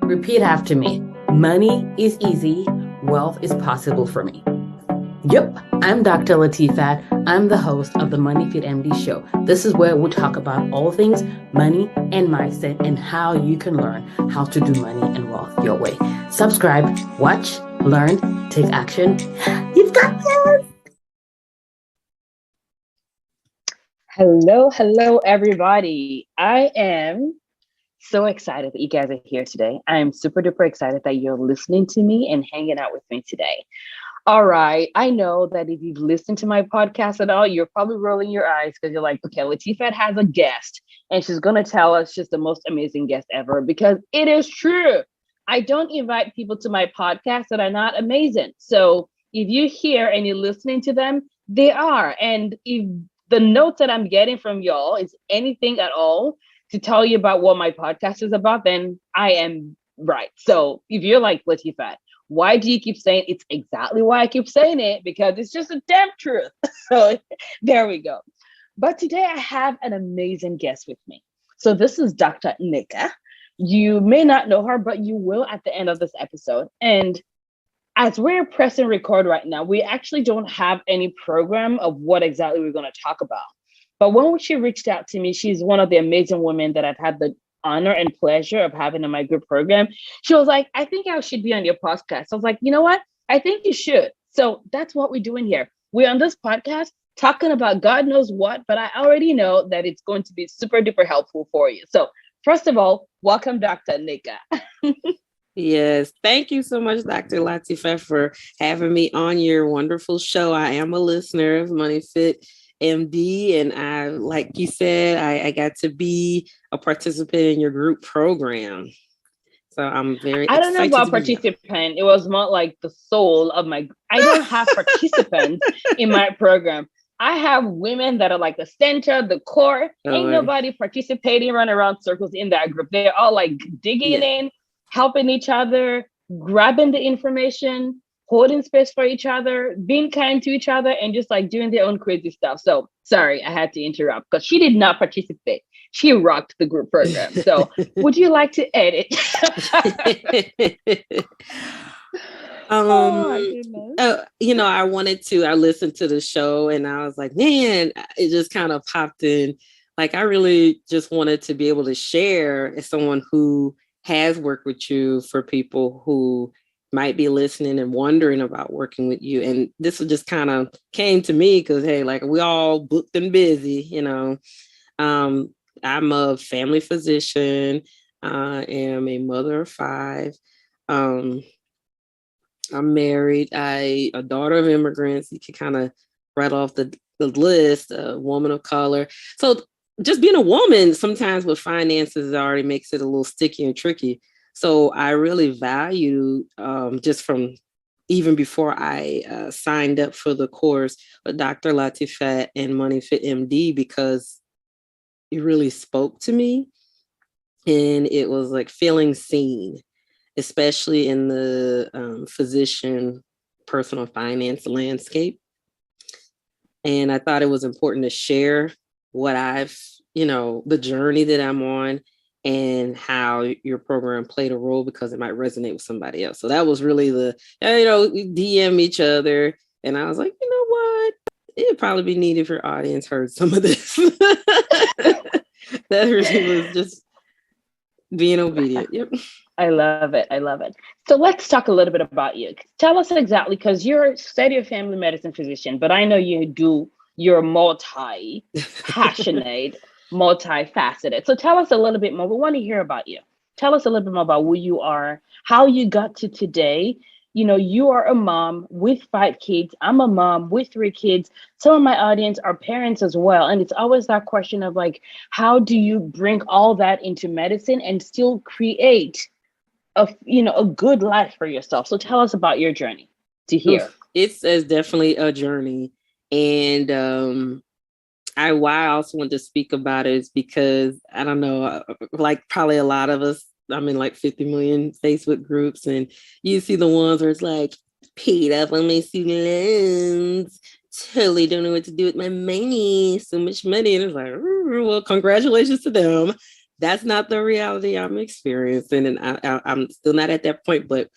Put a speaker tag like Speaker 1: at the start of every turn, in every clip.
Speaker 1: Repeat after me. Money is easy. Wealth is possible for me. Yep, I'm Dr. Latifat. I'm the host of the Money Fit MD show. This is where we talk about all things money and mindset and how you can learn how to do money and wealth your way. Subscribe, watch, learn, take action. You've got this.
Speaker 2: Hello, everybody. I am so excited that you guys are here today. I am super duper excited that you're listening to me and hanging out with me today. All right. I know that if you've listened to my podcast at all, you're probably rolling your eyes because you're like, okay, Latifat has a guest and she's going to tell us she's the most amazing guest ever, because it is true. I don't invite people to my podcast that are not amazing. So if you're here and you're listening to them, they are. And if the notes that I'm getting from y'all is anything at all to tell you about what my podcast is about, then I am right. So if you're like, Latifat, why do you keep saying it's exactly why I keep saying it? Because it's just a damn truth. So there we go. But today I have an amazing guest with me. So this is Dr. Nneka. You may not know her, but you will at the end of this episode. And as we're pressing record right now, we actually don't have any program of what exactly we're going to talk about. But when she reached out to me, she's one of the amazing women that I've had the honor and pleasure of having in my group program. She was like, I think I should be on your podcast. I was like, you know what? I think you should. So that's what we're doing here. We're on this podcast talking about God knows what, but I already know that it's going to be super duper helpful for you. So first of all, welcome, Dr. Nneka.
Speaker 3: Yes, thank you so much, Dr. Latifah, for having me on your wonderful show. I am a listener of Money Fit MD, and I, like you said, I got to be a participant in your group program. So I'm very
Speaker 2: I don't know
Speaker 3: excited
Speaker 2: about
Speaker 3: to be here.
Speaker 2: participant. It was more like the soul of my, I don't have participants in my program. I have women that are like the center, the core. Ain't nobody participating, run around circles in that group. They're all like digging in, helping each other, grabbing the information, holding space for each other, being kind to each other, and just like doing their own crazy stuff. So sorry, I had to interrupt because she did not participate. She rocked the group program. So would you like to edit?
Speaker 3: I listened to the show and I was like, man, it just kind of popped in. Like, I really just wanted to be able to share as someone who has worked with you, for people who might be listening and wondering about working with you. And this just kind of came to me because, hey, like, we all booked and busy, I'm a family physician. I am a mother of 5. I'm married. A daughter of immigrants. You can kind of write off the list, a woman of color. So just being a woman sometimes with finances already makes it a little sticky and tricky. So I really value, just from even before I signed up for the course with Dr. Latifat and Money Fit MD, because it really spoke to me. And it was like feeling seen, especially in the physician personal finance landscape. And I thought it was important to share what I've, the journey that I'm on and how your program played a role, because it might resonate with somebody else. So that was really we DM each other. And I was like, you know what? It'd probably be neat if your audience heard some of this. That really was just being obedient. Yep.
Speaker 2: I love it. So let's talk a little bit about you. Tell us exactly, because you're a family medicine physician, but I know you're multi-passionate, multifaceted. So tell us a little bit more. We want to hear about you. Tell us a little bit more about who you are, how you got to today. You are a mom with 5 kids. I'm a mom with 3 kids. Some of my audience are parents as well. And it's always that question of like, how do you bring all that into medicine and still create a good life for yourself? So tell us about your journey to here.
Speaker 3: It's definitely a journey. And why I also want to speak about it is because, I don't know, like probably a lot of us, I'm in like 50 million Facebook groups, and you see the ones where it's like, paid up on my student loans, totally don't know what to do with my money, so much money. And it's like, well, congratulations to them. that's not the reality I'm experiencing. And I'm still not at that point, but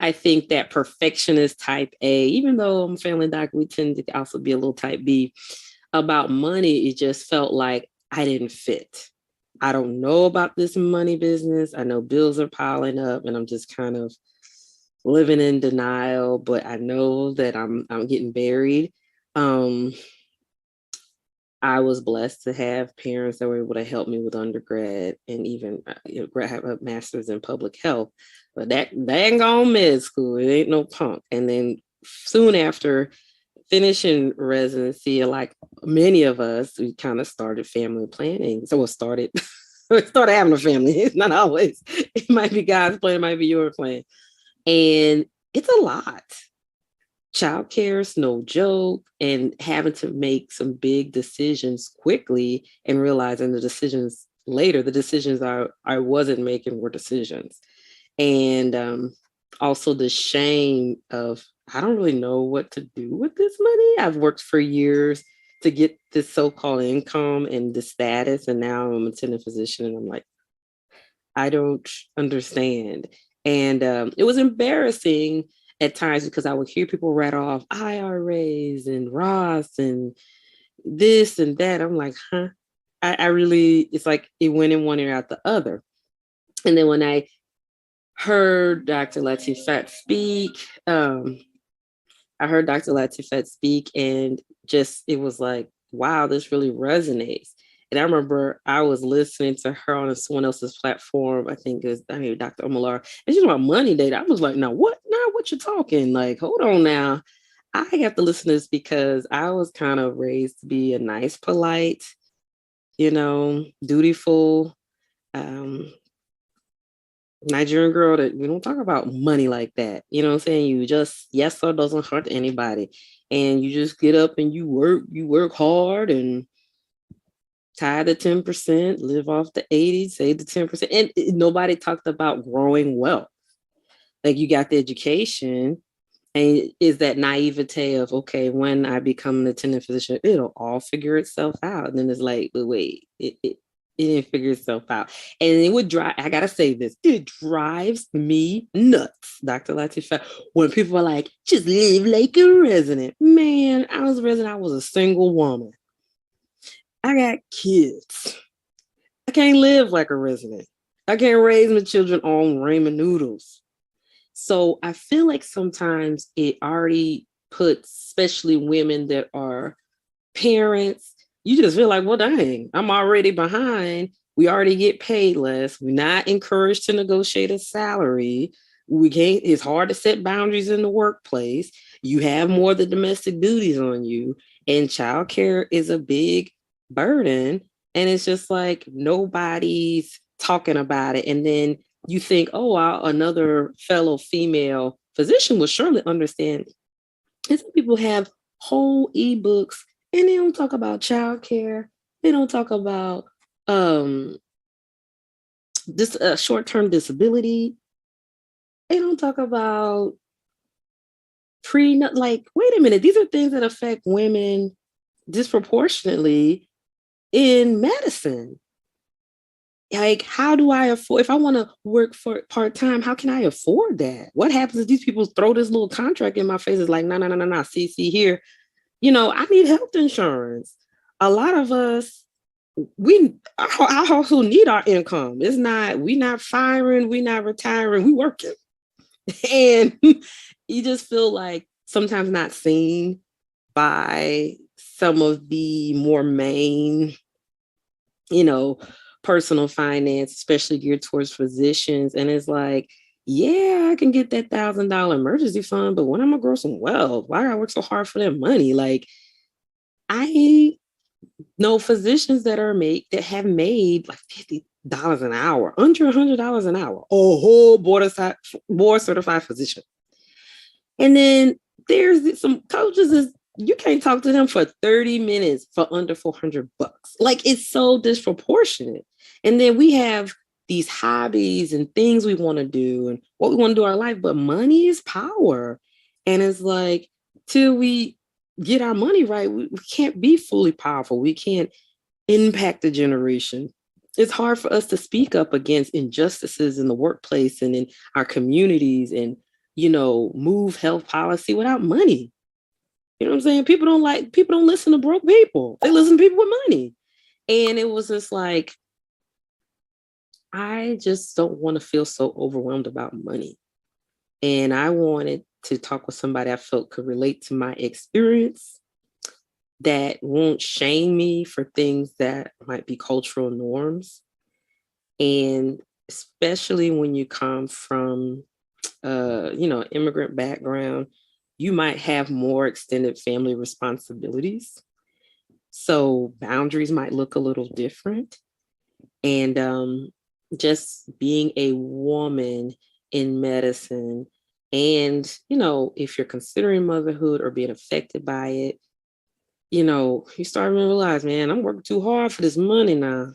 Speaker 3: I think that perfectionist type A, even though I'm a family doctor, we tend to also be a little type B about money. It just felt like I didn't fit. I don't know about this money business. I know bills are piling up and I'm just kind of living in denial, but I know that I'm getting buried. I was blessed to have parents that were able to help me with undergrad and even have a master's in public health. But that ain't gone med school. It ain't no punk. And then soon after finishing residency, like many of us, we kind of started family planning. So we started having a family. It's not always. It might be God's plan. It might be your plan. And it's a lot. Childcare is no joke, and having to make some big decisions quickly and realizing the decisions I wasn't making were decisions. And also the shame of, I don't really know what to do with this money. I've worked for years to get this so-called income and the status, and now I'm a attending physician and I'm like, I don't understand. And it was embarrassing at times because I would hear people rattle off IRAs and Roths and this and that. I'm like, huh? I really, it's like it went in one ear out the other. And then when I heard Dr. Latifat speak, and just, it was like, wow, this really resonates. And I remember I was listening to her on someone else's platform. I think it was Dr. Omalar. And she's about money data. I was like, now what you talking? Like, hold on now. I have to listen to this because I was kind of raised to be a nice, polite, dutiful Nigerian girl that we don't talk about money like that. You know what I'm saying? You just, yes sir doesn't hurt anybody. And you just get up and you work hard and tie the 10%, live off the 80, save the 10%. And nobody talked about growing wealth. Like, you got the education, and is that naivete of, okay, when I become an attending physician, it'll all figure itself out. And then it's like, but wait, it didn't figure itself out. And it would drive, I gotta say this, it drives me nuts, Dr. Latifah, when people are like, just live like a resident. Man, I was a resident, I was a single woman. I got kids. I can't live like a resident. I can't raise my children on ramen noodles. So I feel like sometimes it already puts, especially women that are parents, you just feel like, well, dang, I'm already behind. We already get paid less. We're not encouraged to negotiate a salary. It's hard to set boundaries in the workplace. You have more of the domestic duties on you, and childcare is a big burden. And it's just like nobody's talking about it. And then you think, oh, wow, another fellow female physician will surely understand. And some people have whole ebooks and they don't talk about childcare. They don't talk about this short-term disability. They don't talk about like, wait a minute, these are things that affect women disproportionately in medicine. Like, how do I afford, if I want to work for part-time, how can I afford that? What happens if these people throw this little contract in my face? It's like, no, see here, I need health insurance. A lot of us, our household need our income. We're not firing, we're not retiring, we working. And you just feel like sometimes not seen by some of the more main, personal finance, especially geared towards physicians. And it's like, yeah, I can get that $1,000 emergency fund, but when I'm gonna grow some wealth, why do I work so hard for that money? Like, I know physicians that have made like $50 an hour, under $100 an hour, a whole board certified physician. And then there's some coaches you can't talk to them for 30 minutes for under $400. Like, it's so disproportionate. And then we have these hobbies and things we want to do and what we want to do in our life, but money is power. And it's like, till we get our money right, we can't be fully powerful. We can't impact the generation. it's hard for us to speak up against injustices in the workplace and in our communities and, move health policy without money. You know what I'm saying? People don't listen to broke people. They listen to people with money. And it was just like, I just don't want to feel so overwhelmed about money. And I wanted to talk with somebody I felt could relate to my experience, that won't shame me for things that might be cultural norms. And especially when you come from, immigrant background, you might have more extended family responsibilities. So boundaries might look a little different. And just being a woman in medicine, and, if you're considering motherhood or being affected by it, you start to realize, man, I'm working too hard for this money now.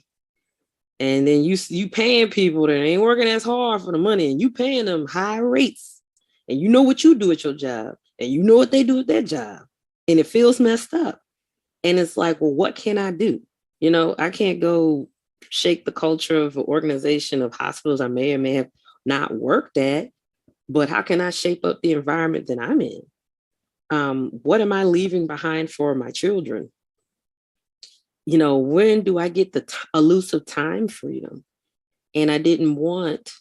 Speaker 3: And then you paying people that ain't working as hard for the money, and you paying them high rates. And you know what you do at your job, and you know what they do at their job. And it feels messed up. And it's like, well, what can I do? I can't go shake the culture of an organization of hospitals I may or may have not worked at, but how can I shape up the environment that I'm in? What am I leaving behind for my children? When do I get the elusive time freedom? And I didn't want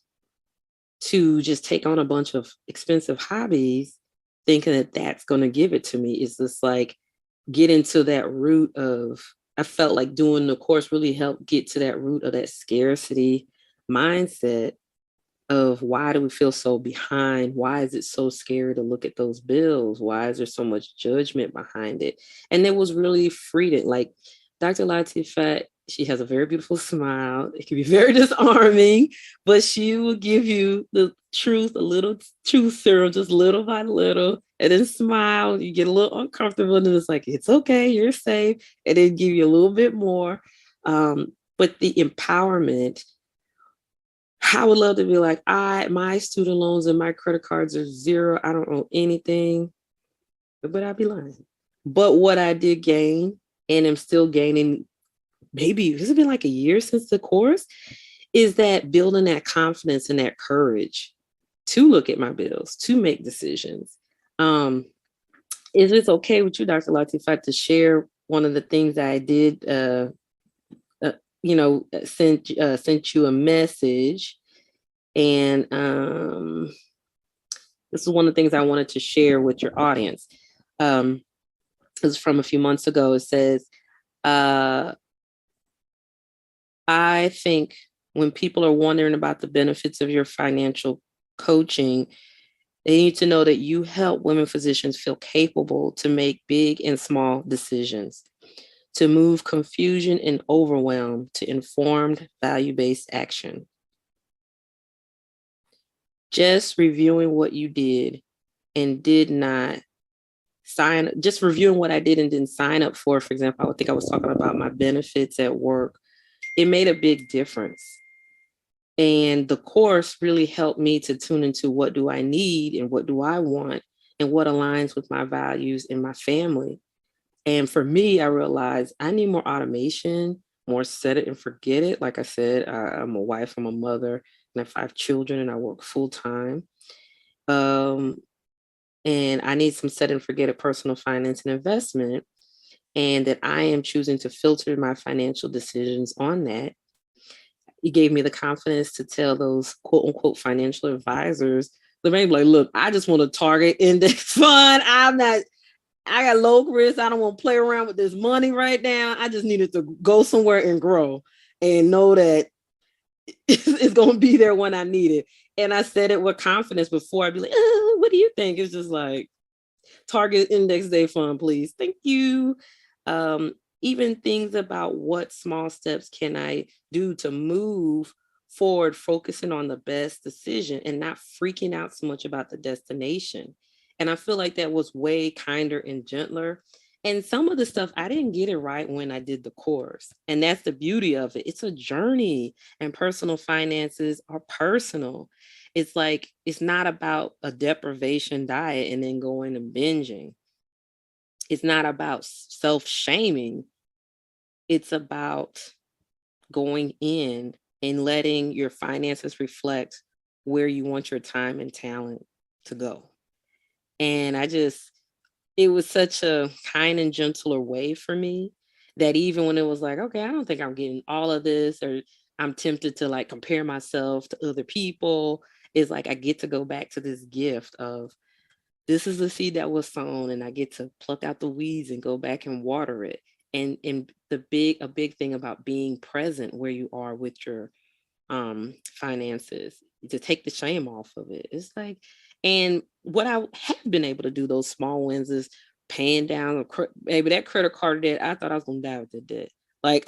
Speaker 3: to just take on a bunch of expensive hobbies thinking that that's going to give it to me. It's just like, get into that root of, I felt like doing the course really helped get to that root of that scarcity mindset of, why do we feel so behind? Why is it so scary to look at those bills? Why is there so much judgment behind it? And it was really freedom. Like Dr. Latifat, she has a very beautiful smile. It can be very disarming, but she will give you the truth, a little truth serum, just little by little, and then smile. You get a little uncomfortable, and it's like, it's okay, you're safe, and then give you a little bit more. But the empowerment, I would love to be like, my student loans and my credit cards are zero. I don't owe anything, but I'd be lying. But what I did gain, and am still gaining, maybe this has been like a year since the course, is that building that confidence and that courage to look at my bills, to make decisions. Is it okay with you, Dr. Latifat, to share one of the things that I did, sent you a message? And this is one of the things I wanted to share with your audience. It was from a few months ago. It says, I think when people are wondering about the benefits of your financial coaching, they need to know that you help women physicians feel capable to make big and small decisions, to move confusion and overwhelm to informed, value-based action. Just reviewing what you did and did not just reviewing what I did and didn't sign up for example, I think I was talking about my benefits at work. It made a big difference. And the course really helped me to tune into, what do I need and what do I want and what aligns with my values and my family. And for me, I realized I need more automation, more set it and forget it. Like I said, I'm a wife, I'm a mother, and I have 5 children, and I work full time. And I need some set and forget it personal finance and investment. And that I am choosing to filter my financial decisions on that. He gave me the confidence to tell those quote unquote financial advisors, they may be like, look, I just want to target index fund. I got low risk. I don't want to play around with this money right now. I just needed to go somewhere and grow and know that it's going to be there when I need it. And I said it with confidence before. I'd be like, what do you think? It's just like, target index day fund, please. Thank you. Even things about what small steps can I do to move forward, focusing on the best decision and not freaking out so much about the destination. And I feel like that was way kinder and gentler. And some of the stuff, I didn't get it right when I did the course. And that's the beauty of it. It's a journey, and personal finances are personal. It's like, it's not about a deprivation diet and then going and binging. It's not about self-shaming. It's about going in and letting your finances reflect where you want your time and talent to go. And it was such a kind and gentler way for me that even when it was like, okay, I don't think I'm getting all of this, or I'm tempted to like compare myself to other people, it's like I get to go back to this gift of this is the seed that was sown, and I get to pluck out the weeds and go back and water it. And a big thing about being present where you are with your finances, to take the shame off of it. It's like, and what I have been able to do, those small wins, is paying down maybe that credit card debt. I thought I was gonna die with the debt. Like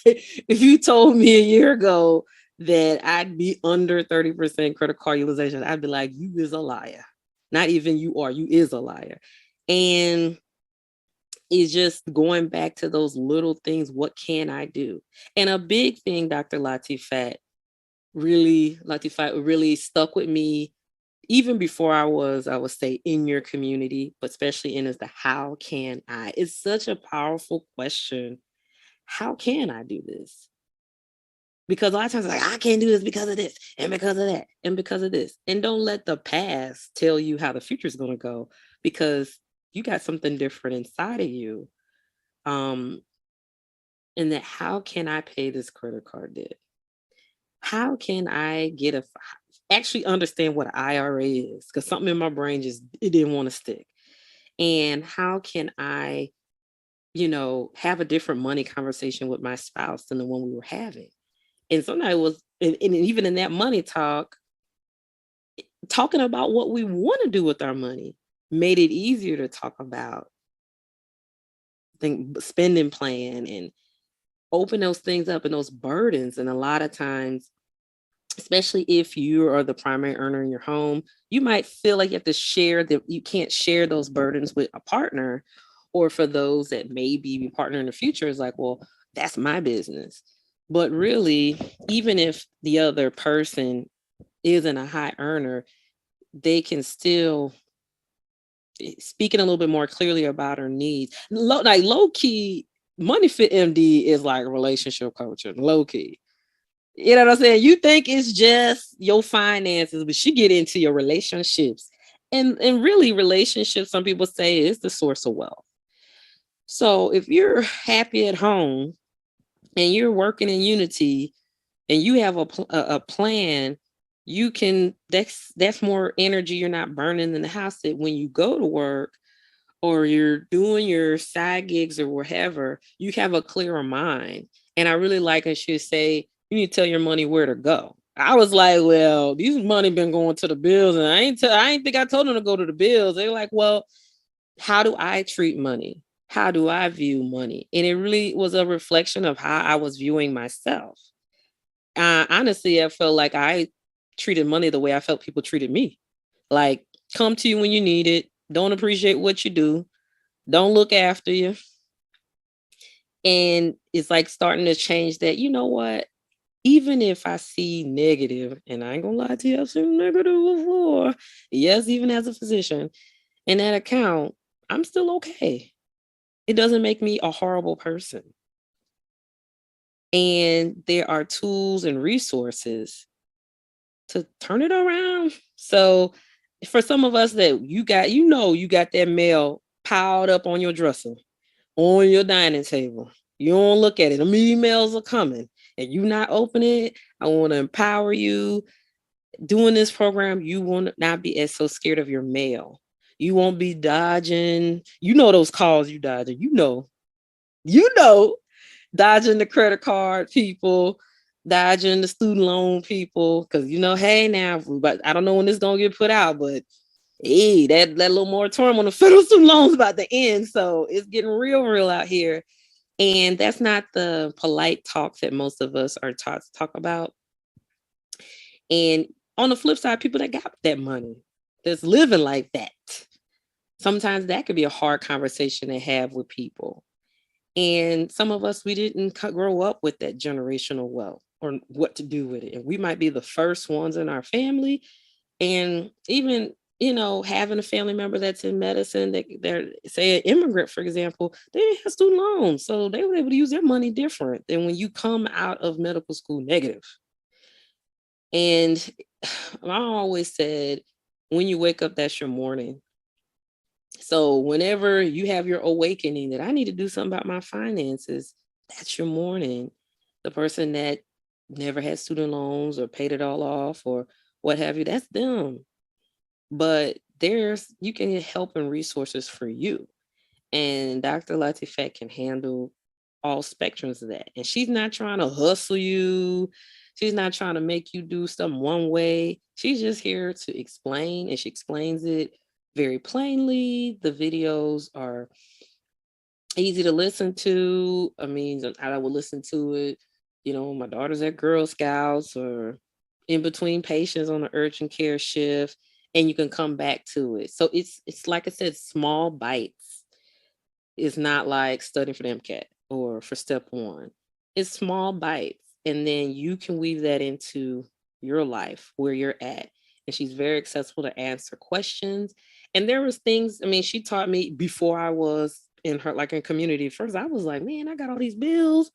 Speaker 3: if you told me a year ago that I'd be under 30% credit card utilization, I'd be like, you is a liar. Not even you is a liar. And is just going back to those little things. What can I do? And a big thing, Dr. Latifat really stuck with me even before I would say, in your community, but especially in, is the how can I? It's such a powerful question. How can I do this? Because a lot of times, like, I can't do this because of this, and because of that, and because of this. And don't let the past tell you how the future is going to go, because you got something different inside of you. And that, how can I pay this credit card debt? How can I actually understand what IRA is? Because something in my brain it didn't want to stick. And how can I, have a different money conversation with my spouse than the one we were having? And sometimes it was, and even in that money talk, talking about what we want to do with our money made it easier to talk about spending plan and open those things up and those burdens. And a lot of times, especially if you are the primary earner in your home, you might feel like you have to share that you can't share those burdens with a partner. Or for those that may be your partner in the future, is like, well, that's my business. But really, even if the other person isn't a high earner, they can still speaking a little bit more clearly about her needs. Low key, Money Fit MD is like a relationship coaching, low key. You know what I'm saying? You think it's just your finances, but she get into your relationships. And really, relationships, some people say, is the source of wealth. So if you're happy at home and you're working in unity and you have a plan, you can, that's more energy you're not burning in the house, that when you go to work or you're doing your side gigs or whatever, you have a clearer mind. And I really like it. She say, you need to tell your money where to go. I was like, well, these money been going to the bills, and I ain't think I told them to go to the bills. They're like, well, how do I treat money? How do I view money? And it really was a reflection of how I was viewing myself. Honestly, I felt like I treated money the way I felt people treated me. Like, come to you when you need it. Don't appreciate what you do. Don't look after you. And it's like starting to change that. You know what? Even if I see negative, and I ain't gonna lie to you, I've seen negative before. Yes, even as a physician, in that account, I'm still okay. It doesn't make me a horrible person. And there are tools and resources to turn it around. So for some of us that you got that mail piled up on your dresser, on your dining table. You don't look at it. The emails are coming and you not open it. I want to empower you. Doing this program, you will not be as so scared of your mail. You won't be dodging. Those calls you dodging. Dodging the credit card people, dodging the student loan people. Because hey, now, but I don't know when this is gonna get put out, but hey, that little moratorium on the federal student loans about to end. So it's getting real out here. And that's not the polite talk that most of us are taught to talk about. And on the flip side, people that got that money, that's living like that, sometimes that could be a hard conversation to have with people. And some of us, we didn't grow up with that generational wealth or what to do with it. And we might be the first ones in our family. And even having a family member that's in medicine, they're say an immigrant, for example, they didn't have student loans. So they were able to use their money different than when you come out of medical school negative. And I always said, when you wake up, that's your morning. So whenever you have your awakening that I need to do something about my finances, that's your morning. The person that never had student loans or paid it all off or what have you, that's them. But you can get help and resources for you. And Dr. Latifat can handle all spectrums of that. And she's not trying to hustle you. She's not trying to make you do something one way. She's just here to explain, and she explains it very plainly. The videos are easy to listen to. I mean, I would listen to it, my daughter's at Girl Scouts or in between patients on the urgent care shift, and you can come back to it. So it's like I said, small bites. It's not like studying for the MCAT or for step 1. It's small bites. And then you can weave that into your life where you're at. And she's very accessible to answer questions. And there was things, she taught me before I was in her, like in community. First, I was like, man, I got all these bills.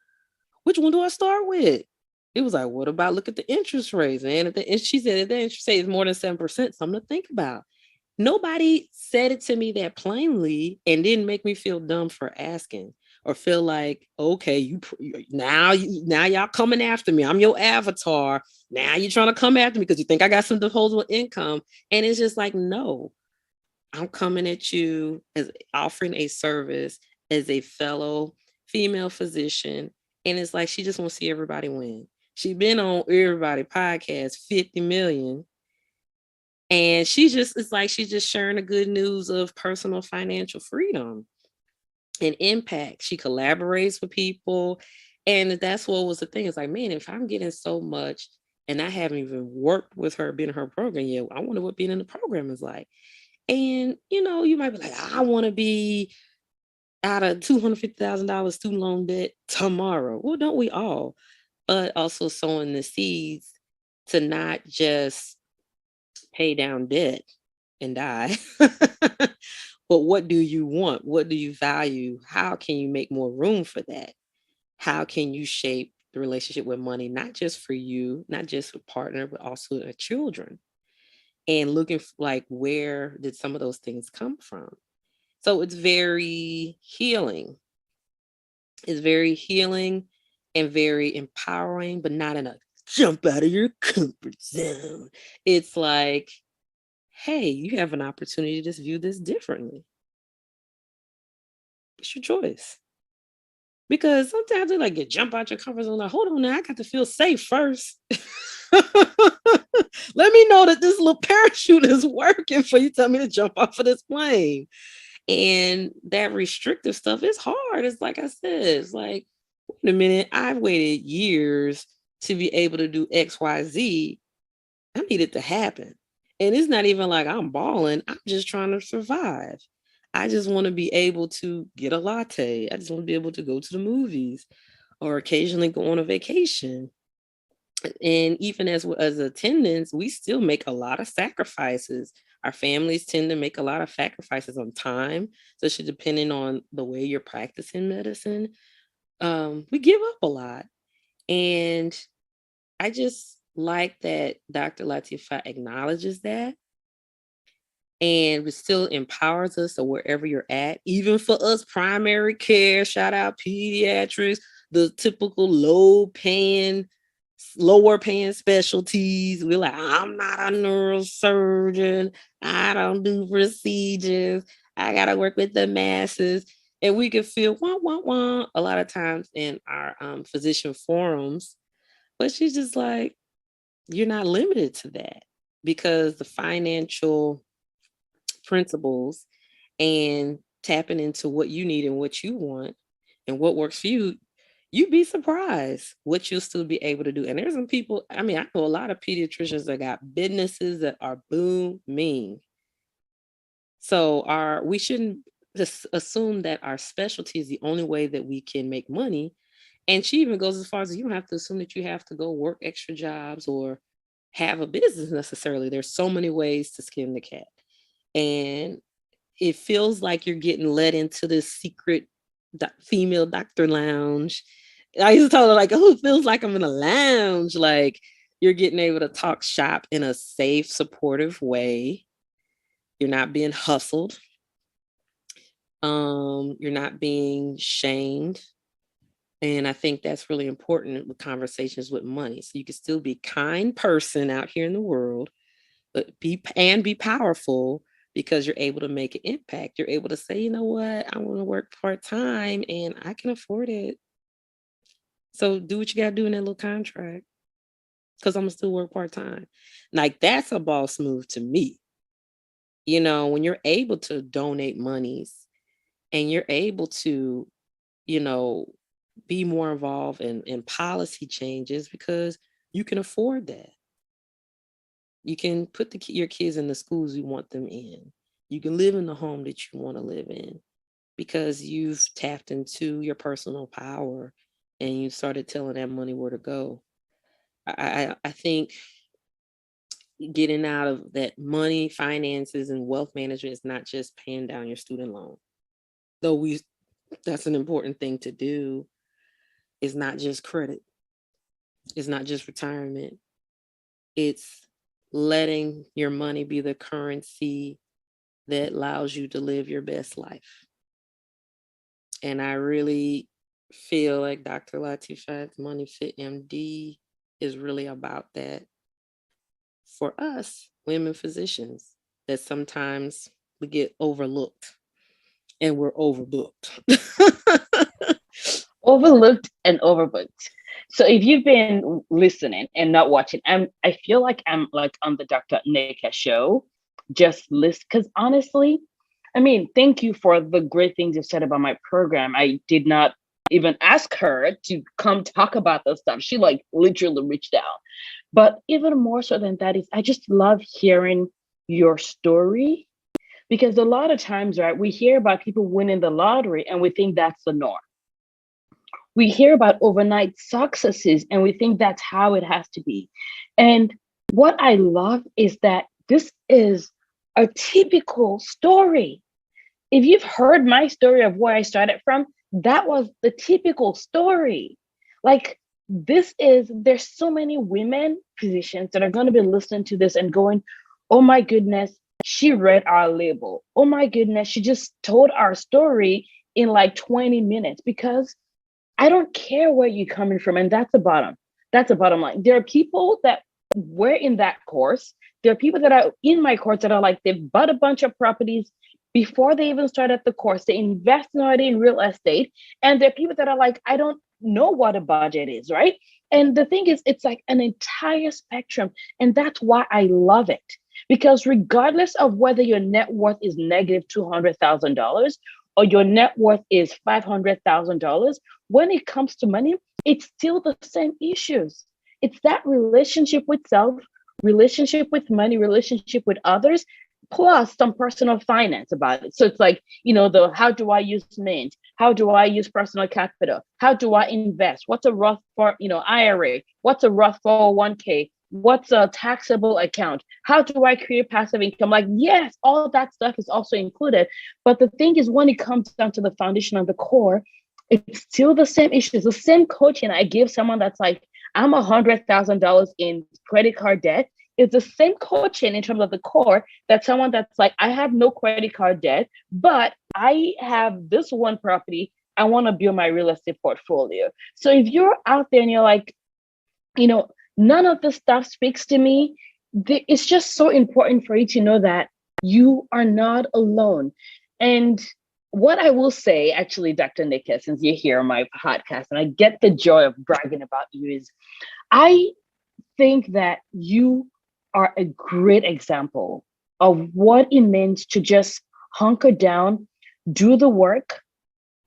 Speaker 3: Which one do I start with? It was like, what about look at the interest rates? And she said, if the interest rate is more than 7%, something to think about. Nobody said it to me that plainly and didn't make me feel dumb for asking or feel like, okay, now y'all coming after me. I'm your avatar. Now you're trying to come after me because you think I got some disposable income. And it's just like, no, I'm coming at you as offering a service as a fellow female physician. And it's like, she just wants to see everybody win. She's been on everybody podcast, 50 million. And it's like she's just sharing the good news of personal financial freedom and impact. She collaborates with people. And that's what was the thing. It's like, man, if I'm getting so much and I haven't even worked with her, been in her program yet, I wonder what being in the program is like. And, you might be like, I want to be out of $250,000 student loan debt tomorrow. Well, don't we all? But also sowing the seeds to not just pay down debt and die. But what do you want? What do you value? How can you make more room for that? How can you shape the relationship with money, not just for you, not just a partner, but also the children? And looking like, where did some of those things come from? So it's very healing. It's very healing and very empowering, but not in a jump out of your comfort zone. It's like, hey, you have an opportunity to just view this differently. It's your choice. Because sometimes they like, you jump out your comfort zone, like, hold on now, I got to feel safe first. Let me know that this little parachute is working for you. Tell me to jump off of this plane. And that restrictive stuff is hard. It's like I said, it's like, wait a minute, I've waited years to be able to do XYZ. I need it to happen. And it's not even like I'm balling. I'm just trying to survive. I just want to be able to get a latte. I just want to be able to go to the movies or occasionally go on a vacation. And even as attendants, we still make a lot of sacrifices. Our families tend to make a lot of sacrifices on time, especially depending on the way you're practicing medicine. We give up a lot. And I just like that Dr. Latifa acknowledges that and still empowers us. So wherever you're at, even for us primary care, shout out pediatrics, the typical lower paying specialties. We're like, I'm not a neurosurgeon. I don't do procedures. I got to work with the masses. And we can feel wah, wah, wah a lot of times in our physician forums. But she's just like, you're not limited to that, because the financial principles and tapping into what you need and what you want and what works for you, you'd be surprised what you'll still be able to do. And there's some people, I know a lot of pediatricians that got businesses that are booming. So we shouldn't just assume that our specialty is the only way that we can make money. And she even goes as far as, you don't have to assume that you have to go work extra jobs or have a business necessarily. There's so many ways to skin the cat. And it feels like you're getting led into this secret female doctor lounge. I used to tell her, like, oh, it feels like I'm in a lounge. Like, you're getting able to talk shop in a safe, supportive way. You're not being hustled. You're not being shamed. And I think that's really important with conversations with money. So you can still be a kind person out here in the world, but be powerful, because you're able to make an impact. You're able to say, you know what, I want to work part-time and I can afford it. So do what you got to do in that little contract, because I'm going to still work part-time. Like, that's a boss move to me. You know, when you're able to donate monies and you're able to, you know, be more involved in policy changes, because you can afford that. You can put your kids in the schools you want them in. You can live in the home that you want to live in, because you've tapped into your personal power and you started telling that money where to go. I think getting out of that money, finances, and wealth management is not just paying down your student loan. Though that's an important thing to do. It's not just credit. It's not just retirement. It's letting your money be the currency that allows you to live your best life. And I really feel like Dr. Latifah's Money Fit MD is really about that for us women physicians, that sometimes we get overlooked and we're overbooked.
Speaker 2: Overlooked and overbooked. So if you've been listening and not watching, I feel like I'm like on the Dr. Nneka show, just list, because honestly, I mean, thank you for the great things you've said about my program. I did not even ask her to come talk about this stuff. She like literally reached out. But even more so than that is I just love hearing your story, because a lot of times, right, we hear about people winning the lottery and we think that's the norm. We hear about overnight successes and we think that's how it has to be. And what I love is that this is a typical story. If you've heard my story of where I started from, that was the typical story. Like, there's so many women physicians that are going to be listening to this and going, oh my goodness, she read our label. Oh my goodness, she just told our story in like 20 minutes, because I don't care where you're coming from. And that's the bottom line. There are people that were in that course. There are people that are in my course that are like, they've bought a bunch of properties before they even started the course. They invested already in real estate. And there are people that are like, I don't know what a budget is, right? And the thing is, it's like an entire spectrum. And that's why I love it. Because regardless of whether your net worth is negative $200,000 or your net worth is $500,000, when it comes to money, it's still the same issues. It's that relationship with self, relationship with money, relationship with others, plus some personal finance about it. So it's like, how do I use Mint? How do I use personal capital? How do I invest? What's a Roth for, IRA? What's a Roth 401k? What's a taxable account? How do I create passive income? Like, yes, all that stuff is also included. But the thing is, when it comes down to the foundation of the core, it's still the same issues, the same coaching I give someone that's like, I'm $100,000 in credit card debt. It's the same coaching in terms of the core that someone that's like, I have no credit card debt, but I have this one property. I want to build my real estate portfolio. So if you're out there and you're like, none of this stuff speaks to me, it's just so important for you to know that you are not alone. And what I will say, actually, Dr. Nneka, since you're here on my podcast and I get the joy of bragging about you, is I think that you are a great example of what it means to just hunker down, do the work,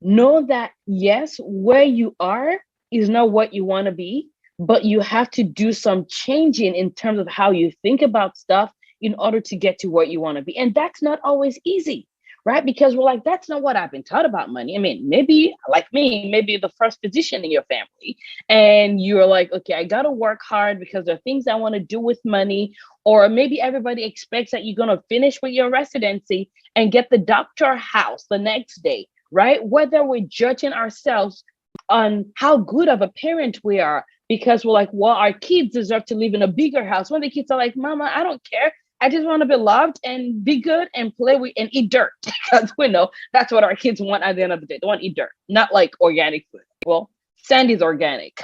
Speaker 2: know that, yes, where you are is not what you want to be, but you have to do some changing in terms of how you think about stuff in order to get to where you want to be. And that's not always easy. right? Because we're like, that's not what I've been taught about money. I mean, maybe like me, maybe the first physician in your family, and you're like, okay, I got to work hard because there are things I want to do with money. Or maybe everybody expects that you're going to finish with your residency and get the doctor house the next day, right? Whether we're judging ourselves on how good of a parent we are because we're like, well, our kids deserve to live in a bigger house. When the kids are like, Mama, I don't care. I just want to be loved and be good and play with and eat dirt because we know that's what our kids want at the end of the day. They want to eat dirt, not like organic food. Well, sand is organic,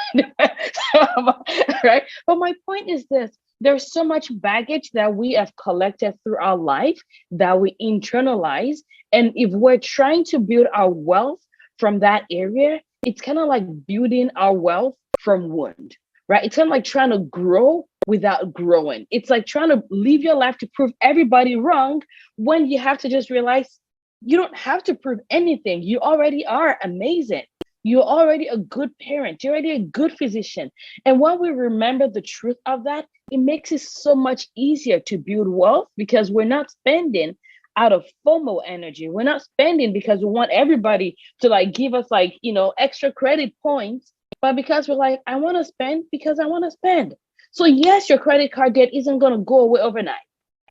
Speaker 2: right? But my point is this: there's so much baggage that we have collected through our life that we internalize, and if we're trying to build our wealth from that area, it's kind of like building our wealth from wound, right? It's kind of like trying to grow without growing. It's like trying to live your life to prove everybody wrong when you have to just realize you don't have to prove anything. You already are amazing. You're already a good parent. You're already a good physician. And when we remember the truth of that, it makes it so much easier to build wealth because we're not spending out of FOMO energy. We're not spending because we want everybody to like give us like, extra credit points, but because we're like, I want to spend because I want to spend. So yes, your credit card debt isn't going to go away overnight,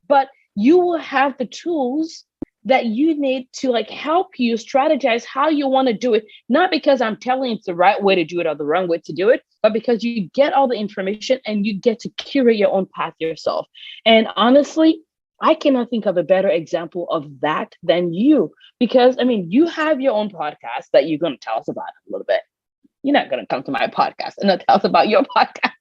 Speaker 2: but you will have the tools that you need to like help you strategize how you want to do it. Not because I'm telling you it's the right way to do it or the wrong way to do it, but because you get all the information and you get to curate your own path yourself. And honestly, I cannot think of a better example of that than you, because I mean, you have your own podcast that you're going to tell us about a little bit. You're not going to come to my podcast and not tell us about your podcast,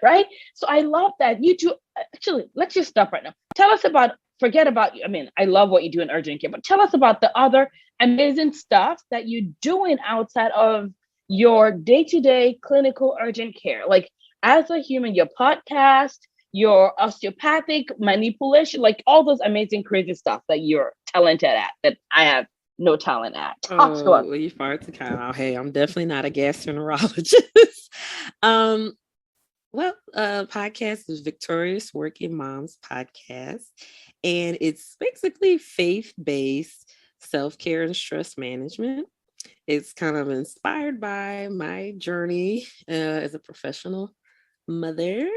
Speaker 2: right? So I love that you do. Actually, let's just stop right now. Tell us about, forget about, I mean, I love what you do in urgent care, but tell us about the other amazing stuff that you're doing outside of your day-to-day clinical urgent care. Like as a human, your podcast, your osteopathic manipulation, like all those amazing, crazy stuff that you're talented at that I have no talent at. Talk to us.
Speaker 3: Well, you fired the cow out. Hey, I'm definitely not a gastroenterologist. Podcast is Victorious Working Moms podcast, and it's basically faith-based self-care and stress management. It's kind of inspired by my journey as a professional mother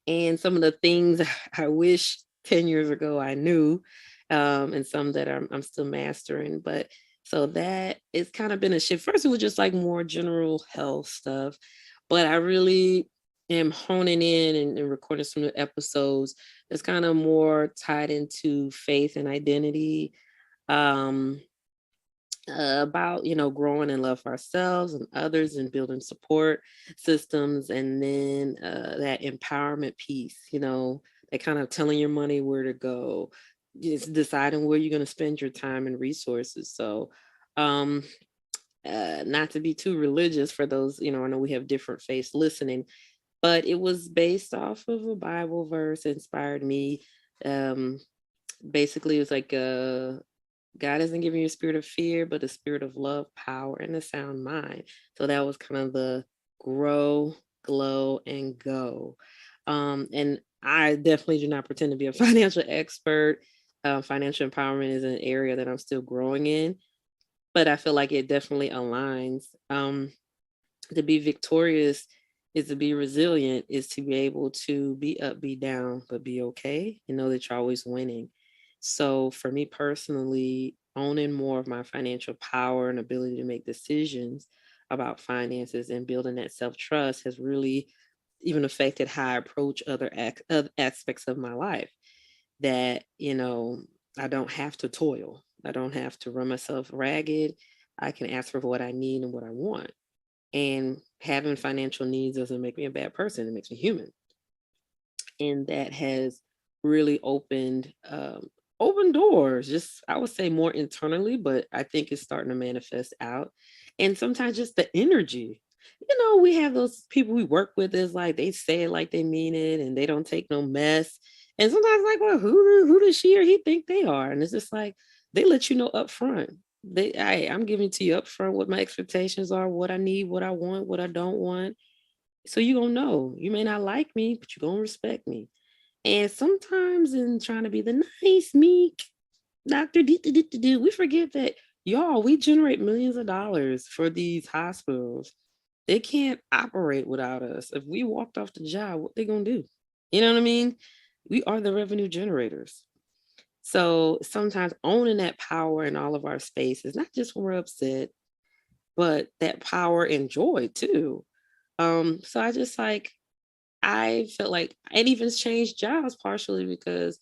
Speaker 3: and some of the things I wish 10 years ago I knew, and some that I'm still mastering. But so that it's kind of been a shift. First, it was just like more general health stuff, but I really am honing in and recording some new episodes that's kind of more tied into faith and identity, about growing in love for ourselves and others and building support systems, and then that empowerment piece, that kind of telling your money where to go, just deciding where you're going to spend your time and resources. So not to be too religious for those, I know we have different faiths listening, but it was based off of a Bible verse that inspired me. Basically, it was like God isn't giving you a spirit of fear, but a spirit of love, power, and a sound mind. So that was kind of the grow, glow, and go. And I definitely do not pretend to be a financial expert. Financial empowerment is an area that I'm still growing in, but I feel like it definitely aligns. To be victorious is to be resilient, is to be able to be up, be down, but be okay and know that you're always winning. So for me personally, owning more of my financial power and ability to make decisions about finances and building that self-trust has really even affected how I approach other aspects of my life. That, I don't have to toil. I don't have to run myself ragged. I can ask for what I need and what I want. And having financial needs doesn't make me a bad person. It makes me human. And that has really opened doors, just I would say more internally, but I think it's starting to manifest out. And sometimes just the energy. We have those people we work with, is like they say it like they mean it and they don't take no mess. And sometimes like, well, who does she or he think they are? And it's just like they let you know up front. I'm giving to you up front what my expectations are, what I need, what I want, what I don't want. So you're gonna know. You may not like me, but you're gonna respect me. And sometimes in trying to be the nice, meek, Dr. We forget that, y'all, we generate millions of dollars for these hospitals. They can't operate without us. If we walked off the job, what they gonna do? You know what I mean? We are the revenue generators. So sometimes owning that power in all of our spaces, not just when we're upset, but that power and joy too. So I just like, I felt like it even changed jobs partially because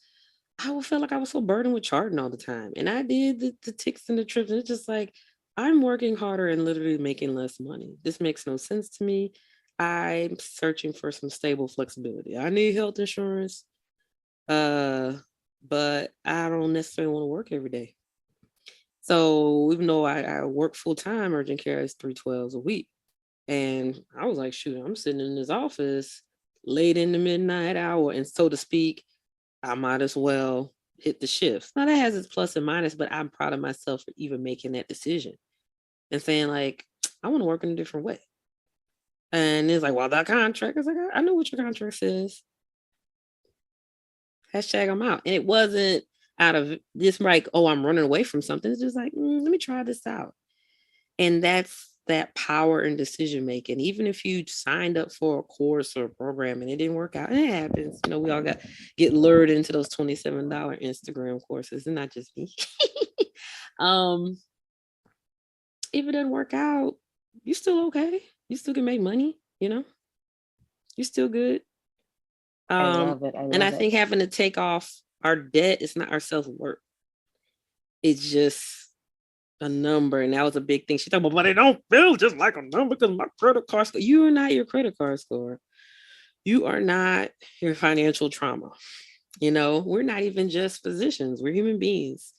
Speaker 3: I would feel like I was so burdened with charting all the time. And I did the ticks and the trips. And it's just like, I'm working harder and literally making less money. This makes no sense to me. I'm searching for some stable flexibility. I need health insurance, uh, but I don't necessarily want to work every day. So even though I work full time, urgent care is 312s a week. And I was like, shoot, I'm sitting in this office late in the midnight hour. And so to speak, I might as well hit the shifts. Now that has its plus and minus, but I'm proud of myself for even making that decision and saying like, I want to work in a different way. And it's like, well, that contract is like, I know what your contract says. Hashtag I'm out. And it wasn't out of this like, oh, I'm running away from something. It's just like, let me try this out. And that's that power and decision making. Even if you signed up for a course or a program and it didn't work out, it happens. You know, we all get lured into those $27 Instagram courses, and not just me. If it doesn't work out, you still okay. You still can make money, you know, you're still good.
Speaker 2: I love it.
Speaker 3: And I think having to take off our debt is not our self-worth. It's just a number. And that was a big thing. She talked about, but it don't feel just like a number because my credit card score. You are not your credit card score. You are not your financial trauma. You know, we're not even just physicians. We're human beings.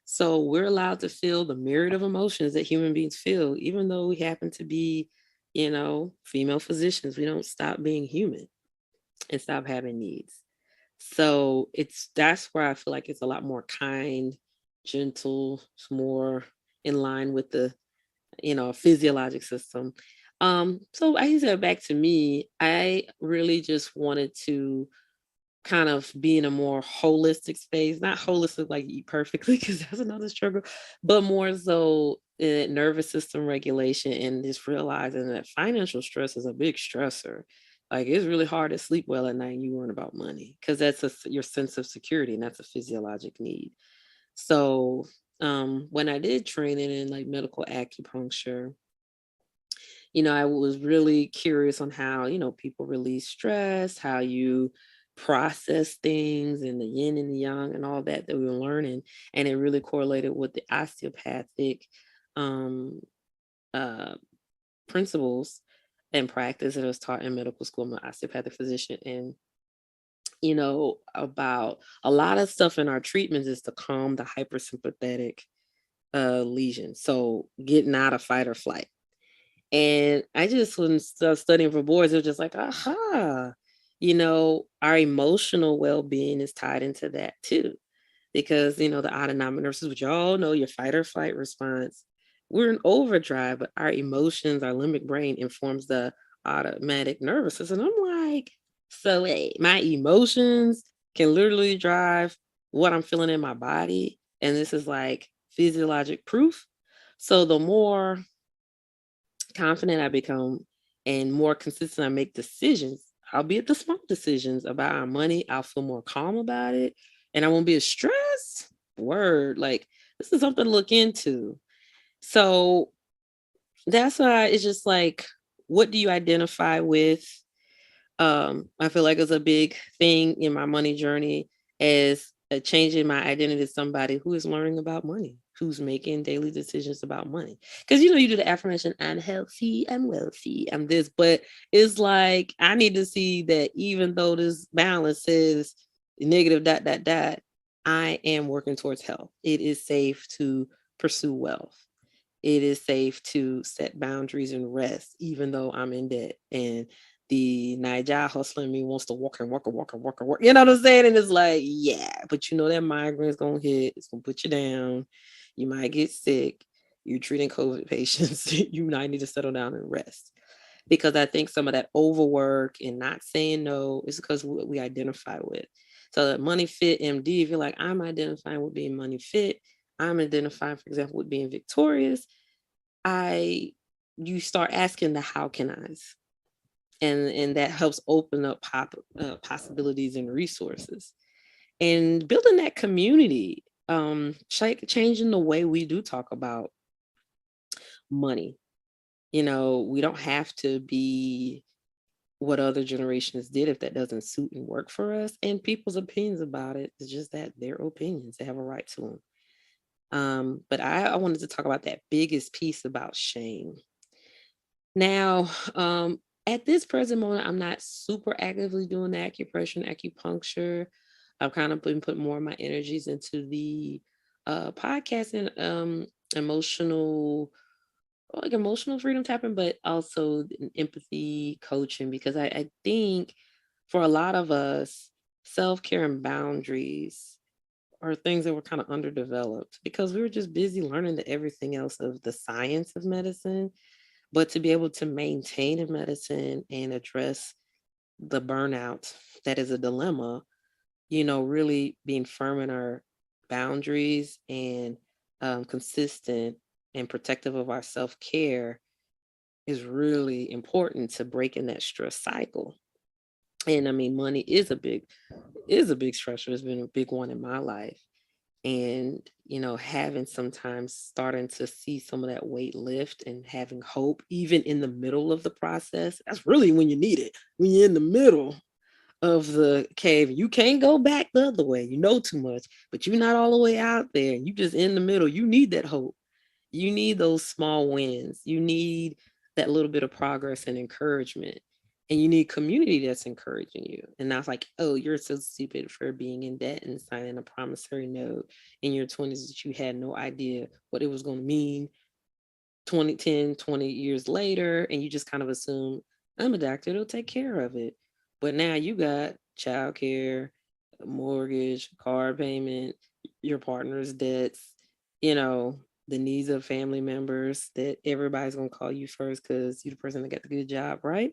Speaker 3: So we're allowed to feel the myriad of emotions that human beings feel, even though we happen to be, you know, female physicians. We don't stop being human and stop having needs. So that's where I feel like it's a lot more kind, gentle, more in line with the, you know, physiologic system. So I said back to me, I really just wanted to kind of be in a more holistic space, not holistic like eat perfectly, because that's another struggle, but more so in nervous system regulation and just realizing that financial stress is a big stressor. Like it's really hard to sleep well at night and you worry about money because that's your sense of security and that's a physiologic need. So when I did training in like medical acupuncture, you know, I was really curious on how, you know, people release stress, how you process things and the yin and the yang and all that we were learning. And it really correlated with the osteopathic um, uh, principles and practice that I was taught in medical school. I'm an osteopathic physician. And, you know, about a lot of stuff in our treatments is to calm the hypersympathetic lesion. So getting out of fight or flight. And I just, when studying for boards, it was just like, aha, you know, our emotional well-being is tied into that too. Because, you know, the autonomic nervous system, which you all know, your fight or flight response, we're in overdrive, but our emotions, our limbic brain informs the automatic nervous system. I'm like, so wait, my emotions can literally drive what I'm feeling in my body. And this is like physiologic proof. So the more confident I become and more consistent I make decisions, albeit the small decisions about our money, I'll feel more calm about it and I won't be as stressed. Word, like this is something to look into. So that's why it's just like, what do you identify with? I feel like it's a big thing in my money journey as changing my identity to somebody who is learning about money, who's making daily decisions about money. Because, you know, you do the affirmation, I'm healthy, I'm wealthy, I'm this, but it's like, I need to see that even though this balance says negative, I am working towards health. It is safe to pursue wealth. It is safe to set boundaries and rest, even though I'm in debt. And the Niger hustling me wants to walk. You know what I'm saying? And it's like, yeah, but you know that migraine's gonna hit. It's gonna put you down. You might get sick. You're treating COVID patients. You might need to settle down and rest. because I think some of that overwork and not saying no is because what we identify with. So that Money Fit MD, if you're like, I'm identifying with being money fit, I'm identifying, for example, with being victorious, you start asking the how can I's. And that helps open up possibilities and resources. And building that community, changing the way we do talk about money. We don't have to be what other generations did if that doesn't suit and work for us. And people's opinions about it is just that they're opinions. They have a right to them. But I wanted to talk about that biggest piece about shame. Now, at this present moment, I'm not super actively doing the acupressure and acupuncture. I've kind of been putting more of my energies into the podcast and emotional freedom tapping, but also empathy coaching, because I think for a lot of us, self-care and boundaries are things that were kind of underdeveloped because we were just busy learning the everything else of the science of medicine. But to be able to maintain in medicine and address the burnout that is a dilemma, really being firm in our boundaries and consistent and protective of our self-care is really important to breaking that stress cycle. And I mean, money is a big stressor. It's been a big one in my life. And, having sometimes starting to see some of that weight lift and having hope, even in the middle of the process, that's really when you need it. When you're in the middle of the cave, you can't go back the other way. You know too much, but you're not all the way out there. You just in the middle. You need that hope. You need those small wins. You need that little bit of progress and encouragement. And you need community that's encouraging you. And not like, oh, you're so stupid for being in debt and signing a promissory note in your 20s that you had no idea what it was going to mean 20 years later. And you just kind of assume, I'm a doctor, it'll take care of it. But now you got childcare, mortgage, car payment, your partner's debts, the needs of family members that everybody's going to call you first because you're the person that got the good job, right?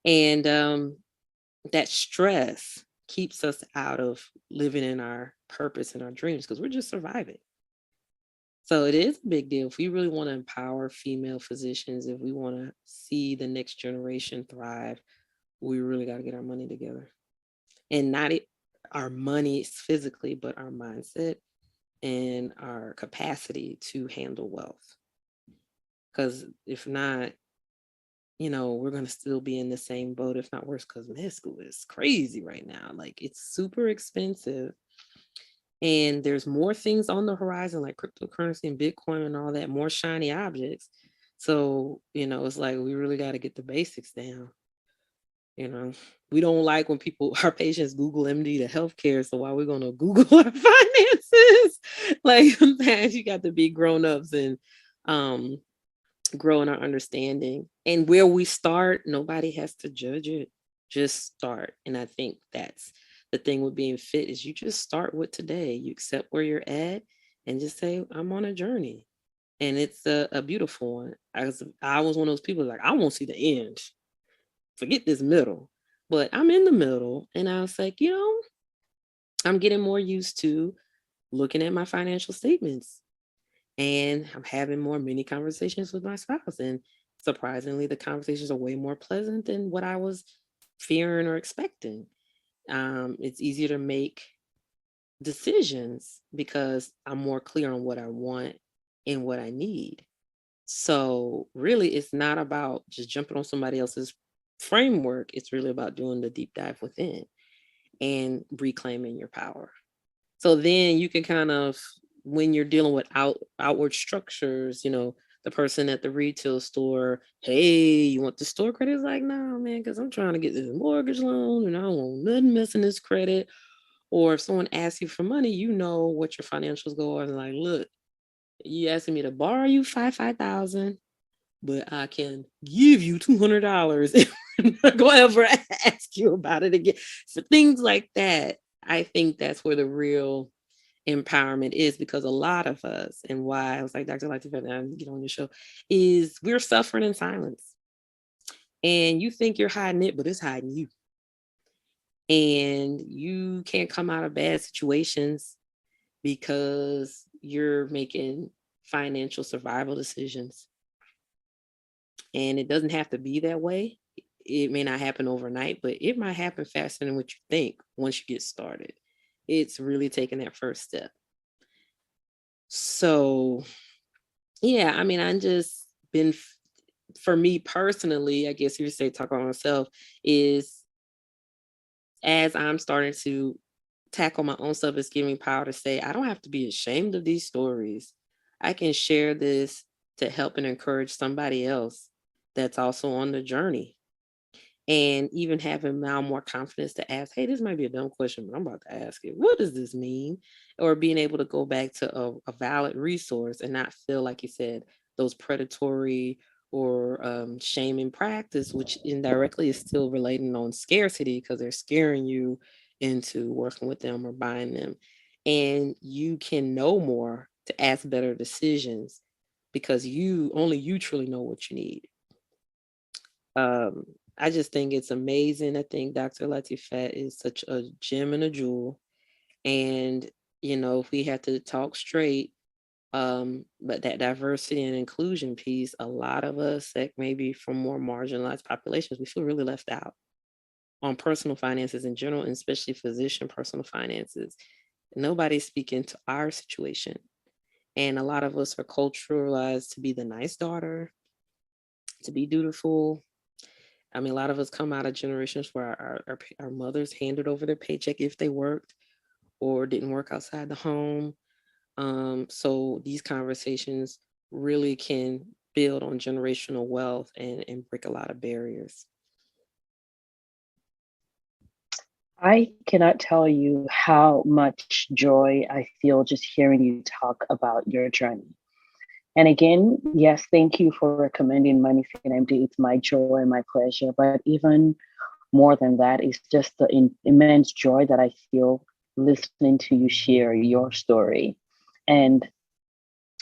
Speaker 3: And that stress keeps us out of living in our purpose and our dreams because we're just surviving. So it is a big deal. If we really want to empower female physicians, if we want to see the next generation thrive, we really got to get our money together. And not our money physically, but our mindset and our capacity to handle wealth. Because if not, we're going to still be in the same boat, if not worse, because med school is crazy right now. Like, it's super expensive. And there's more things on the horizon, like cryptocurrency and Bitcoin and all that, more shiny objects. So, it's like we really got to get the basics down. We don't like when our patients Google MD to healthcare. So why are we going to Google our finances? Like, sometimes you got to be grown-ups and grow in our understanding. And where we start, nobody has to judge it. Just start. And I think that's the thing with being fit is you just start with today. You accept where you're at and just say, I'm on a journey. And it's a beautiful one. I was one of those people like, I won't see the end. Forget this middle. But I'm in the middle. And I was like, I'm getting more used to looking at my financial statements. And I'm having more mini conversations with my spouse. And surprisingly, the conversations are way more pleasant than what I was fearing or expecting. It's easier to make decisions because I'm more clear on what I want and what I need. So really, it's not about just jumping on somebody else's framework. It's really about doing the deep dive within and reclaiming your power. So then you can kind of, when you're dealing with outward structures, the person at the retail store, hey, you want the store credit? It's like, no, man, because I'm trying to get this mortgage loan and I don't want nothing missing this credit. Or if someone asks you for money, you know what your financials go on. Like, look, you asking me to borrow you $5,000, but I can give you $200 and not go ever ask you about it again. So things like that, I think that's where the real empowerment is, because a lot of us, and why I was like, Dr. Latifah, I get on your show, is we're suffering in silence. and you think you're hiding it, but it's hiding you. And you can't come out of bad situations because you're making financial survival decisions. And it doesn't have to be that way. It may not happen overnight, but it might happen faster than what you think once you get started. It's really taking that first step. So, yeah, I mean, I'm just been, for me personally, I guess you say talk about myself, is as I'm starting to tackle my own stuff, it's giving me power to say, I don't have to be ashamed of these stories. I can share this to help and encourage somebody else that's also on the journey. And even having now more confidence to ask, hey, this might be a dumb question, but I'm about to ask it. What does this mean? Or being able to go back to a valid resource and not feel, like you said, those predatory or shaming practice, which indirectly is still relating on scarcity because they're scaring you into working with them or buying them. And you can know more to ask better decisions because only you truly know what you need. I just think it's amazing. I think Dr. Latifat is such a gem and a jewel. And, if we have to talk straight, but that diversity and inclusion piece, a lot of us that maybe from more marginalized populations, we feel really left out on personal finances in general, and especially physician personal finances. Nobody's speaking to our situation. And a lot of us are culturalized to be the nice daughter, to be dutiful. I mean, a lot of us come out of generations where our mothers handed over their paycheck if they worked or didn't work outside the home. So these conversations really can build on generational wealth and break a lot of barriers.
Speaker 2: I cannot tell you how much joy I feel just hearing you talk about your journey. And again, yes, thank you for recommending Money Fit MD. It's my joy and my pleasure. But even more than that, it's just the immense joy that I feel listening to you share your story. And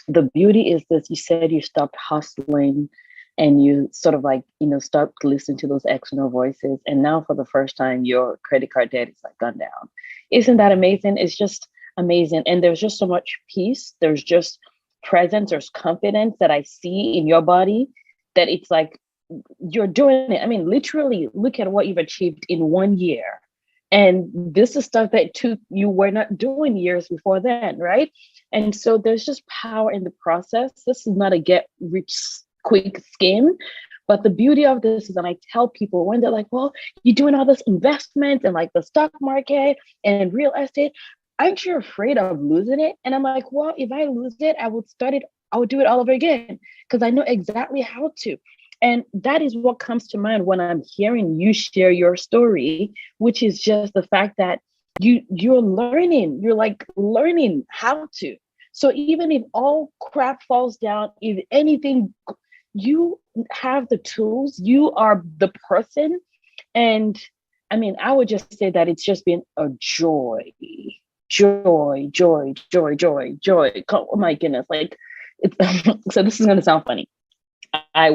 Speaker 2: the beauty is this, you said you stopped hustling and you sort of like, stopped listening to those external voices. And now for the first time, your credit card debt is like gone down. Isn't that amazing? It's just amazing. And there's just so much peace. There's just presence, there's confidence that I see in your body that it's like you're doing it. I mean, literally look at what you've achieved in 1 year. And this is stuff that you were not doing years before then, right? And so there's just power in the process. This is not a get rich quick scheme. But the beauty of this is, and I tell people when they're like, well, you're doing all this investment and like the stock market and real estate, aren't you afraid of losing it? And I'm like, well, if I lose it, I would do it all over again because I know exactly how to. And that is what comes to mind when I'm hearing you share your story, which is just the fact that you're learning how to. So even if all crap falls down, if anything, you have the tools, you are the person. And I mean, I would just say that it's just been a joy. Joy. Oh my goodness. Like it's so this is gonna sound funny. I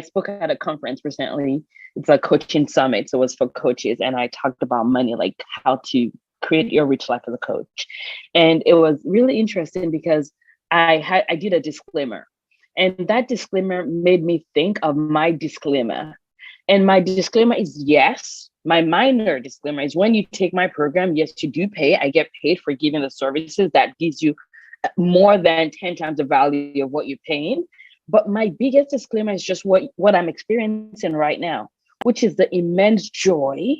Speaker 2: spoke at a conference recently. It's a coaching summit. So it was for coaches. And I talked about money, like how to create your rich life as a coach. And it was really interesting because I did a disclaimer. And that disclaimer made me think of my disclaimer. And my disclaimer is yes. My minor disclaimer is when you take my program, yes, you do pay. I get paid for giving the services that gives you more than 10 times the value of what you're paying. But my biggest disclaimer is just what I'm experiencing right now, which is the immense joy.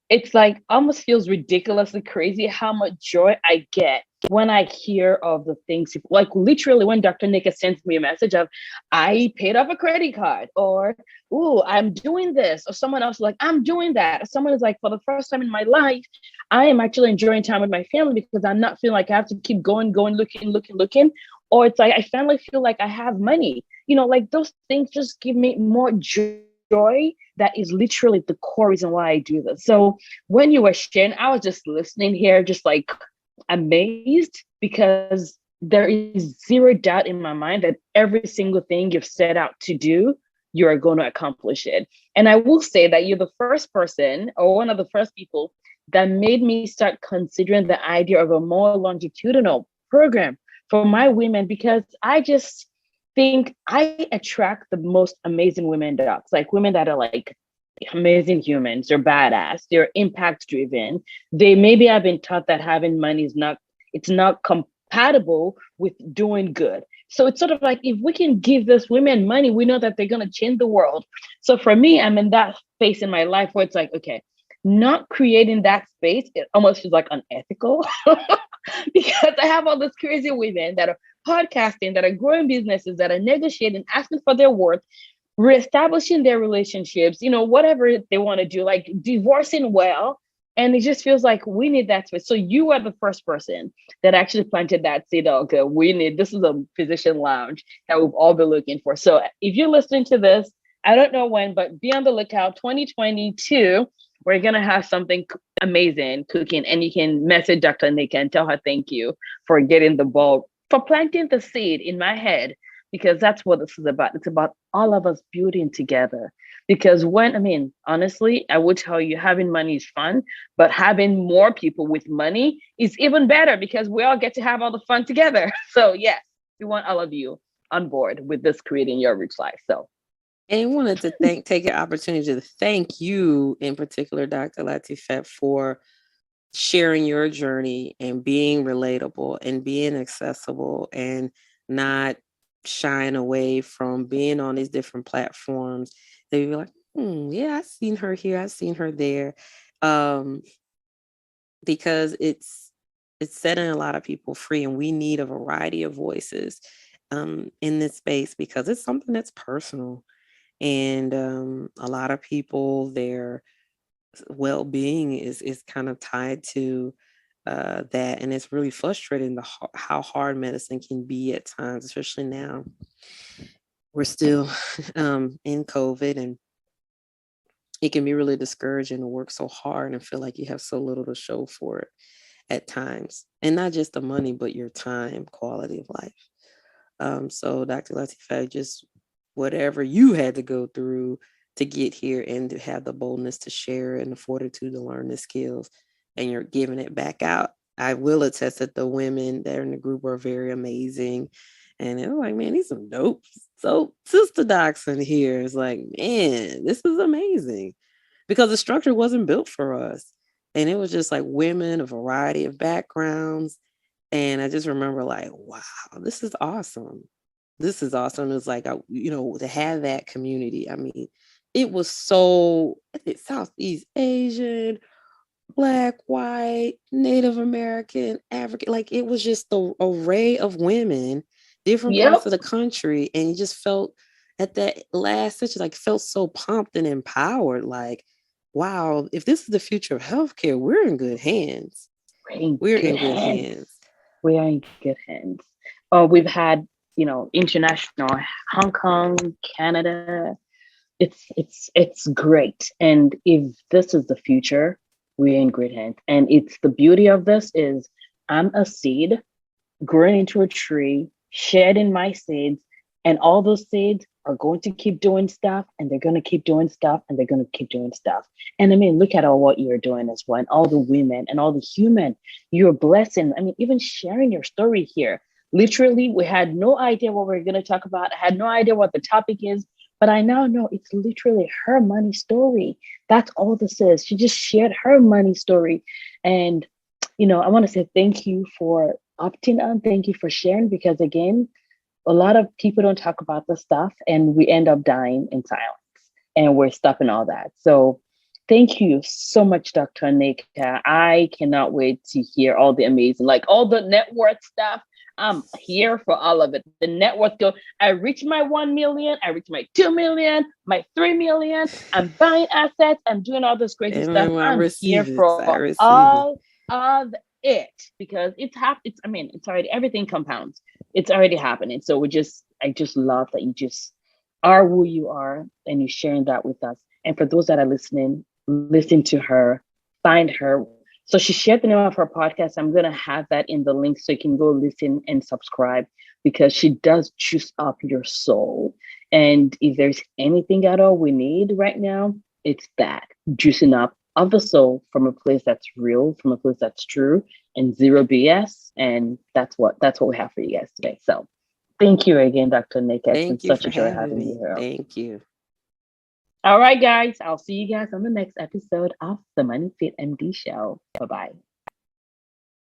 Speaker 2: It's like almost feels ridiculously crazy how much joy I get when I hear of the things, like literally when Dr. Nneka sends me a message of, I paid off a credit card, or, ooh, I'm doing this, or someone else like, I'm doing that. Or someone is like, for the first time in my life, I am actually enjoying time with my family because I'm not feeling like I have to keep going, looking. Or it's like, I finally feel like I have money. Like those things just give me more joy. That is literally the core reason why I do this. So when you were sharing, I was just listening here, just like amazed, because there is zero doubt in my mind that every single thing you've set out to do, you are going to accomplish it. And I will say that you're the first person, or one of the first people, that made me start considering the idea of a more longitudinal program for my women, because I just think I attract the most amazing women docs, like women that are like amazing humans. They're badass. They're impact driven. They maybe have been taught that having money is not, it's not compatible with doing good. So it's sort of like, if we can give those women money, we know that they're going to change the world. So for me, I'm in that space in my life where it's like, okay, not creating that space, it almost feels like unethical because I have all these crazy women that are podcasting, that are growing businesses, that are negotiating, asking for their worth, reestablishing their relationships, whatever they want to do, like divorcing well. And it just feels like we need that space. So you are the first person that actually planted that seed. Okay, this is a physician lounge that we've all been looking for. So if you're listening to this, I don't know when, but be on the lookout. 2022, we're going to have something amazing cooking, and you can message Dr. Nneka and tell her thank you for getting the ball, for planting the seed in my head, because that's what this is about. It's about all of us building together. Because honestly, I would tell you, having money is fun, but having more people with money is even better, because we all get to have all the fun together. So yes, we want all of you on board with this creating your rich life. So.
Speaker 3: And I wanted to take an opportunity to thank you in particular, Dr. Latifat, for sharing your journey and being relatable and being accessible and not shying away from being on these different platforms. They'd be like, yeah, I've seen her here, I've seen her there. Because it's setting a lot of people free, and we need a variety of voices in this space, because it's something that's personal. And a lot of people, their well-being is kind of tied to that. And it's really frustrating how hard medicine can be at times, especially now. We're still in COVID, and it can be really discouraging to work so hard and feel like you have so little to show for it at times. And not just the money, but your time, quality of life. So Dr. Latifat, just whatever you had to go through to get here and to have the boldness to share and the fortitude to learn the skills, and you're giving it back out. I will attest that the women that are in the group are very amazing. And it was like, man, these some dope. So sister docs in here is like, man, this is amazing, because the structure wasn't built for us. And it was just like women, a variety of backgrounds. And I just remember like, wow, this is awesome. This is awesome. It was like, to have that community. I mean, it was so Southeast Asian, Black, white, Native American, African, like it was just the array of women, different parts of the country. And you just felt at that last session, like felt so pumped and empowered. Like, wow, if this is the future of healthcare, we're in good hands. We're in good hands.
Speaker 2: We are in good hands. We've had, international, Hong Kong, Canada. It's great. And if this is the future, we're in great hands. And it's the beauty of this is I'm a seed growing into a tree, shedding my seeds, and all those seeds are going to keep doing stuff, and they're going to keep doing stuff, and they're going to keep doing stuff. And look at all what you're doing as well, and all the women and all the human you're blessing. Even sharing your story here. Literally, we had no idea what we were going to talk about. I had no idea what the topic is, but I now know it's literally her money story. That's all this is. She just shared her money story. And, I want to say thank you for opting on. Thank you for sharing, because again, a lot of people don't talk about the stuff, and we end up dying in silence, and we're stuck in all that. So thank you so much, Dr. Nneka. I cannot wait to hear all the amazing, like all the net worth stuff. I'm here for all of it. The net worth go, I reach my 1 million, I reach my 2 million, my 3 million. I'm buying assets, I'm doing all this crazy stuff. I'm here for all of it, because it's already, everything compounds. It's already happening. So I just love that you just are who you are, and you're sharing that with us. And for those that are listening, listen to her, find her. So she shared the name of her podcast. I'm going to have that in the link so you can go listen and subscribe, because she does juice up your soul. And if there's anything at all we need right now, it's that juicing up of the soul from a place that's real, from a place that's true, and zero BS. And that's what we have for you guys today. So thank you again, Dr. Nneka. It's been
Speaker 3: Thank you
Speaker 2: such
Speaker 3: for
Speaker 2: a joy
Speaker 3: having
Speaker 2: having you
Speaker 3: me.
Speaker 2: here.
Speaker 3: Thank you.
Speaker 2: All right, guys. I'll see you guys on the next episode of the Money Fit MD Show. Bye-bye.